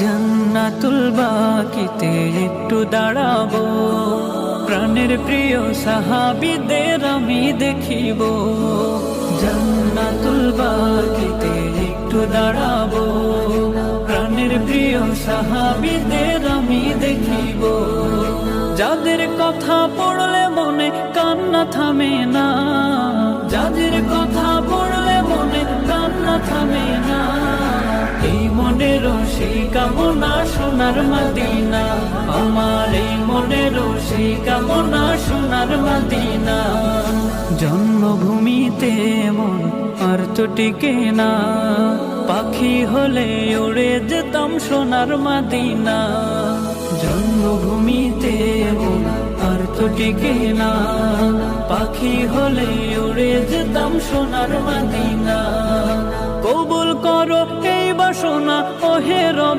জান্নাতুল বাকিতে একটু দাঁড়াবো, প্রাণের প্রিয় সাহাবীদের আমি দেখিব। জান্নাতুল বাকিতে একটু দাঁড়াবো, প্রাণের প্রিয় সাহাবীদের আমি দেখিব। যাদের কথা পড়লে মনে কান্না থামে না, যাদের কথা পড়লে মনে কান্না থামে না, এই মনেরও সেই কামনা সোনার মদিনা, আমার এই মনেরও সেই কামনা সোনার মদিনা। জন্মভূমিতে মন আর তো টিকে না, পাখি হলে উড়ে যেতাম সোনার মদিনা। জন্মভূমিতে মন আর তো টিকে না, পাখি হলে উড়ে যেতাম সোনার মদিনা। কবুল করো এই বাসনা ওহে রব।